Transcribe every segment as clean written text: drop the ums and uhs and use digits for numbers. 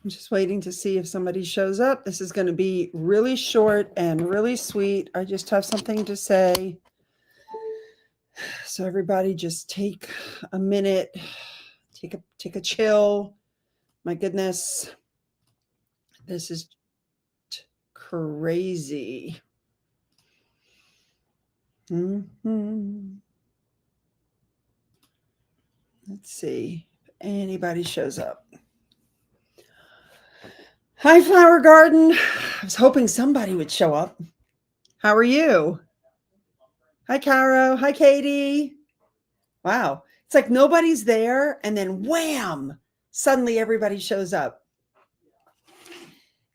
I'm just waiting to see if somebody shows up. This is going to be really short and really sweet. I just have something to say. So everybody just take a minute, take a chill. My goodness. This is crazy. Mm-hmm. Let's see if anybody shows up. Hi, Flower Garden. I was hoping somebody would show up. How are you? Hi, Caro. Hi, Katie. Wow. It's like nobody's there, and then wham, suddenly everybody shows up.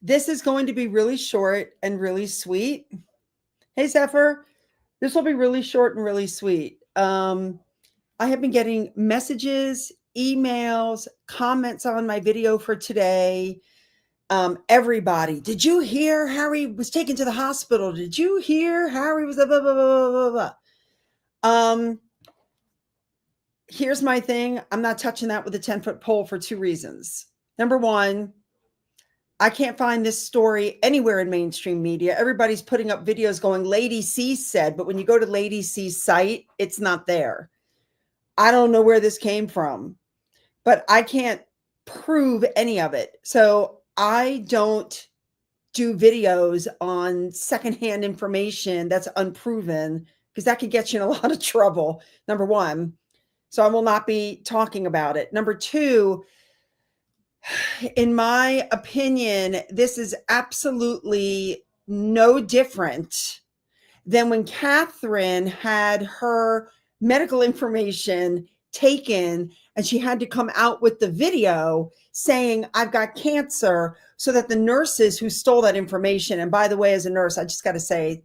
This is going to be really short and really sweet. Hey, Zephyr. This will be really short and really sweet. I have been getting messages, emails, comments on my video for today. Everybody, did you hear Harry was taken to the hospital? Did you hear Harry was blah, blah, blah, blah, blah, blah. Here's my thing. I'm not touching that with a 10-foot pole for two reasons. Number one, I can't find this story anywhere in mainstream media. Everybody's putting up videos going, Lady C said, but when you go to Lady C's site, it's not there. I don't know where this came from, but I can't prove any of it. So I don't do videos on secondhand information that's unproven, because that could get you in a lot of trouble, number one. So I will not be talking about it. Number two, in my opinion, this is absolutely no different than when Catherine had her medical information taken and she had to come out with the video saying, I've got cancer, so that the nurses who stole that information, and by the way, as a nurse, I just got to say,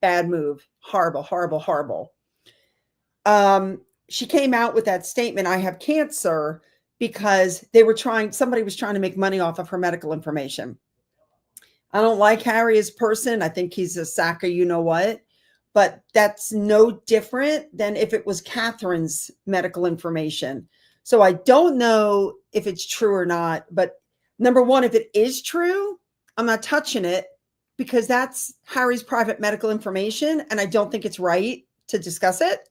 bad move, horrible, horrible, horrible. She came out with that statement, I have cancer, because somebody was trying to make money off of her medical information. I don't like Harry as a person. I think he's a sack of you know what, but that's no different than if it was Catherine's medical information. So I don't know if it's true or not, but number one, if it is true, I'm not touching it, because that's Harry's private medical information, and I don't think it's right to discuss it.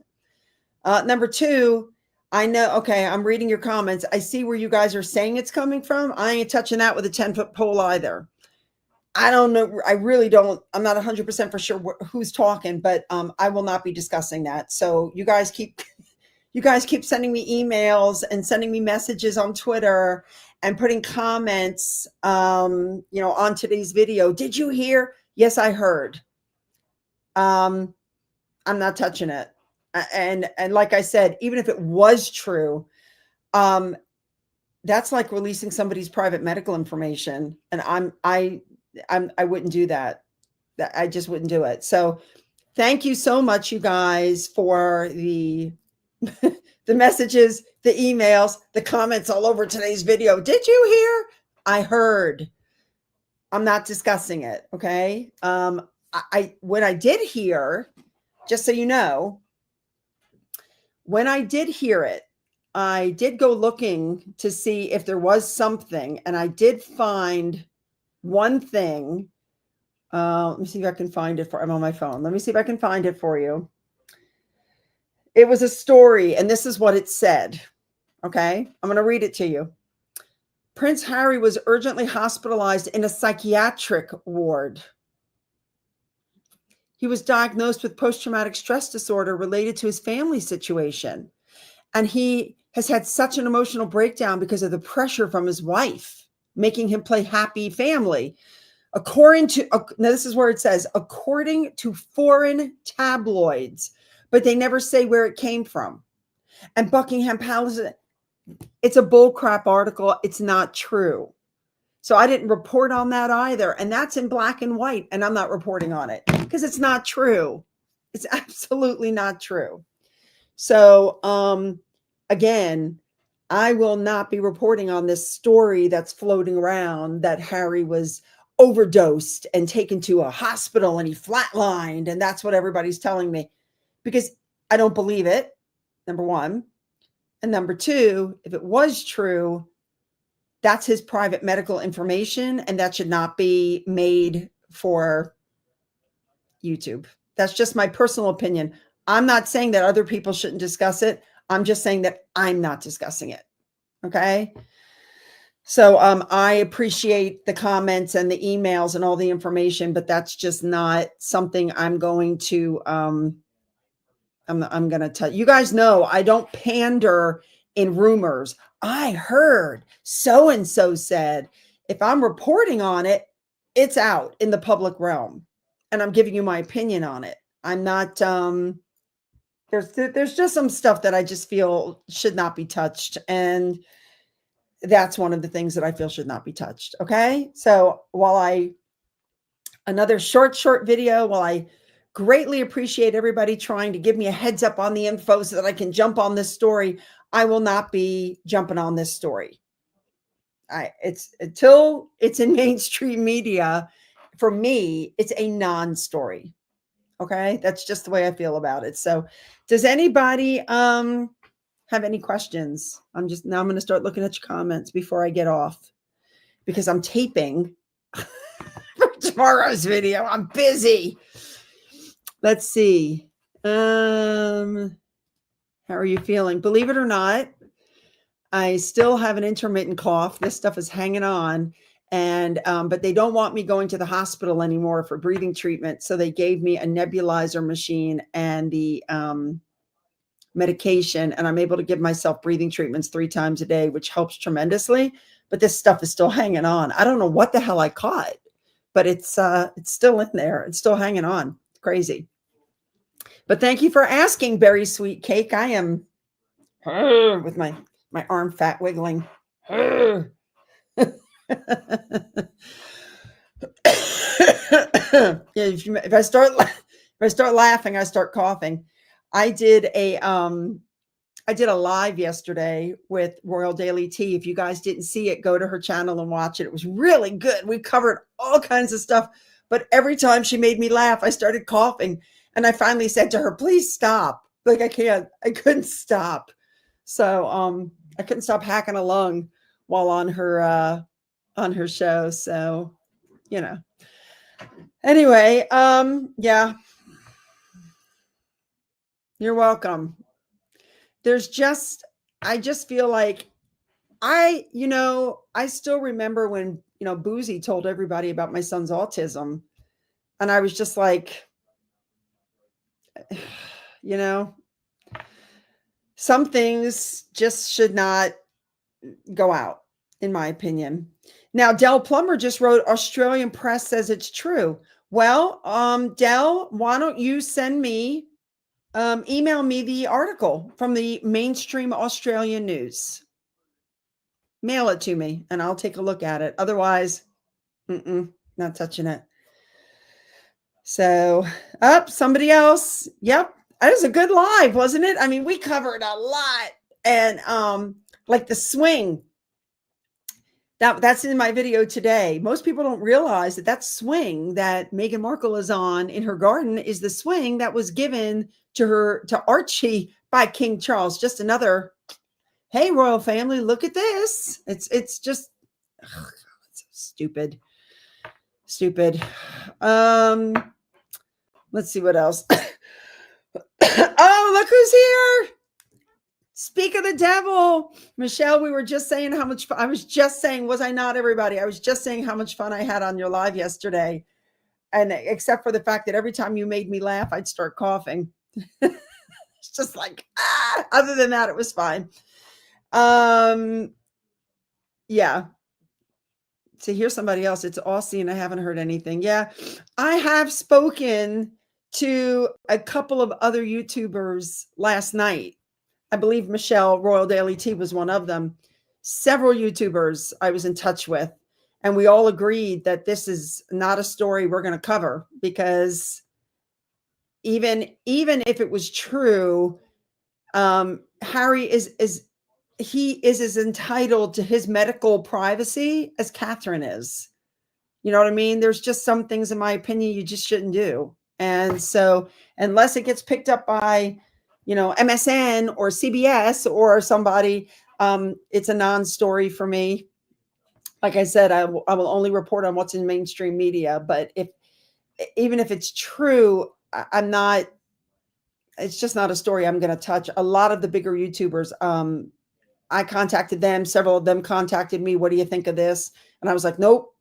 Number two, I know, okay, I'm reading your comments. I see where you guys are saying it's coming from. I ain't touching that with a 10-foot pole either. I don't know. I really don't. I'm not 100% for sure who's talking, but I will not be discussing that. So you guys keep sending me emails and sending me messages on Twitter and putting comments, on today's video. Did you hear? Yes, I heard. I'm not touching it. And like I said, even if it was true, that's like releasing somebody's private medical information, and I wouldn't do that. I just wouldn't do it. So thank you so much, you guys, for the the messages, the emails, the comments all over today's video. Did you hear? I heard. I'm not discussing it. Okay. When I did hear, just so you know, when I did hear it, I did go looking to see if there was something, and I did find one thing. Let me see if I can find it I'm on my phone. Let me see if I can find it for you. It was a story, and this is what it said. Okay. I'm going to read it to you. Prince Harry was urgently hospitalized in a psychiatric ward. He was diagnosed with post-traumatic stress disorder related to his family situation. And he has had such an emotional breakdown because of the pressure from his wife, making him play happy family. According to, now this is where it says, according to foreign tabloids, but they never say where it came from. And Buckingham Palace, it's a bullcrap article. It's not true. So I didn't report on that either. And that's in black and white. And I'm not reporting on it because it's not true. It's absolutely not true. So, again, I will not be reporting on this story that's floating around that Harry was overdosed and taken to a hospital and he flatlined. And that's what everybody's telling me, because I don't believe it, number one. And number two, if it was true, that's his private medical information, and that should not be made for YouTube. That's just my personal opinion. I'm not saying that other people shouldn't discuss it. I'm just saying that I'm not discussing it. Okay. So I appreciate the comments and the emails and all the information, but that's just not something I'm going to I'm going to tell you guys know I don't pander in rumors. I heard so and so said. If I'm reporting on it, it's out in the public realm, and I'm giving you my opinion on it. I'm not there's just some stuff that I just feel should not be touched, and that's one of the things that I feel should not be touched. Okay? So, another short video, while I greatly appreciate everybody trying to give me a heads up on the info so that I can jump on this story, I will not be jumping on this story. It's until it's in mainstream media. For me, it's a non-story. Okay, that's just the way I feel about it. So, does anybody have any questions? I'm going to start looking at your comments before I get off, because I'm taping for tomorrow's video. I'm busy. Let's see. How are you feeling? Believe it or not, I still have an intermittent cough. This stuff is hanging on. And but they don't want me going to the hospital anymore for breathing treatment. So they gave me a nebulizer machine and the medication, and I'm able to give myself breathing treatments 3 times a day, which helps tremendously. But this stuff is still hanging on. I don't know what the hell I caught, but it's still in there. It's still hanging on. It's crazy. But thank you for asking, Berry Sweet Cake. I am with my arm fat wiggling. Yeah, if I start laughing, I start coughing. I did a live yesterday with Royal Daily Tea. If you guys didn't see it, go to her channel and watch it. It was really good. We covered all kinds of stuff, but every time she made me laugh, I started coughing, and I finally said to her, "Please stop." Like I couldn't stop. So I couldn't stop hacking a lung while on her show. So, you know. Anyway, yeah. You're welcome. I just feel like I still remember when, Boozy told everybody about my son's autism, and I was just like, some things just should not go out, in my opinion. Now, Del Plummer just wrote, Australian press says it's true. Well, Del, why don't you send me, email me the article from the mainstream Australian news. Mail it to me and I'll take a look at it. Otherwise, not touching it. So, somebody else. Yep. That was a good live, wasn't it? I mean, we covered a lot. And like the swing. That's in my video today. Most people don't realize that swing that Meghan Markle is on in her garden is the swing that was given to Archie by King Charles. Just another, hey, royal family, look at this. It's just it's stupid. Let's see what else. Oh, look who's here. Speak of the devil, Michelle. We were just saying how much fun. I was just saying, was I not, everybody? I was just saying how much fun I had on your live yesterday. And except for the fact that every time you made me laugh, I'd start coughing. It's just like, other than that, it was fine. Yeah. So here's somebody else. It's Aussie and I haven't heard anything. Yeah. I have spoken to a couple of other YouTubers last night. I believe Michelle, Royal Daily Tea, was one of them. Several YouTubers I was in touch with, and we all agreed that this is not a story we're going to cover, because even if it was true, Harry is as entitled to his medical privacy as Catherine is. You know what I mean? There's just some things, in my opinion, you just shouldn't do. And so unless it gets picked up by, MSN or CBS or somebody, it's a non-story for me. like I said, I will only report on what's in mainstream media. But even if it's true, I'm not, it's just not a story I'm going to touch. A lot of the bigger YouTubers, I contacted them. Several of them contacted me. What do you think of this? And I was like, nope.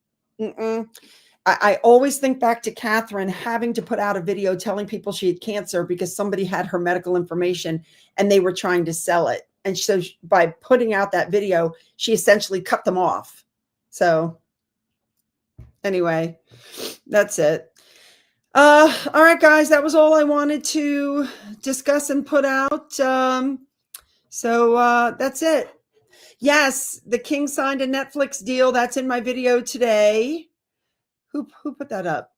I always think back to Catherine having to put out a video telling people she had cancer because somebody had her medical information and they were trying to sell it. And so by putting out that video, she essentially cut them off. So anyway, that's it. All right, guys, that was all I wanted to discuss and put out. So that's it. Yes, the King signed a Netflix deal. That's in my video today. Who put that up?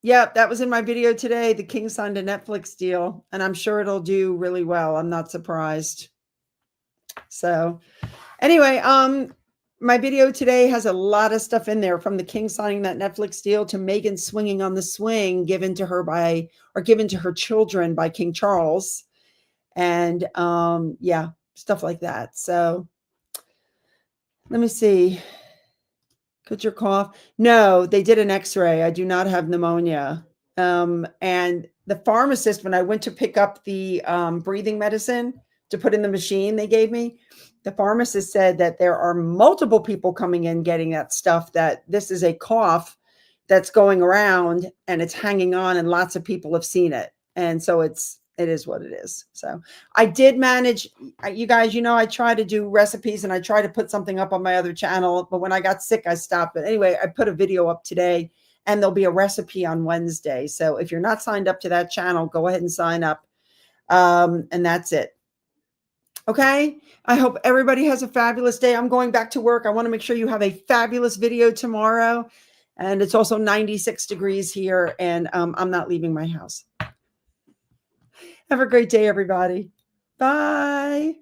Yep, that was in my video today. The King signed a Netflix deal, and I'm sure it'll do really well. I'm not surprised. So anyway, my video today has a lot of stuff in there, from the King signing that Netflix deal to Meghan swinging on the swing given to her children by King Charles. And yeah, stuff like that. So let me see. Could your cough? No, they did an x-ray. I do not have pneumonia. And the pharmacist, when I went to pick up the breathing medicine to put in the machine they gave me, the pharmacist said that there are multiple people coming in getting that stuff, that this is a cough that's going around and it's hanging on, and lots of people have seen it. And so it is what it is. So I did manage, you guys, I try to do recipes and I try to put something up on my other channel, but when I got sick, I stopped. But anyway, I put a video up today and there'll be a recipe on Wednesday. So if you're not signed up to that channel, go ahead and sign up. And that's it. Okay. I hope everybody has a fabulous day. I'm going back to work. I want to make sure you have a fabulous video tomorrow. And it's also 96 degrees here, and I'm not leaving my house. Have a great day, everybody. Bye.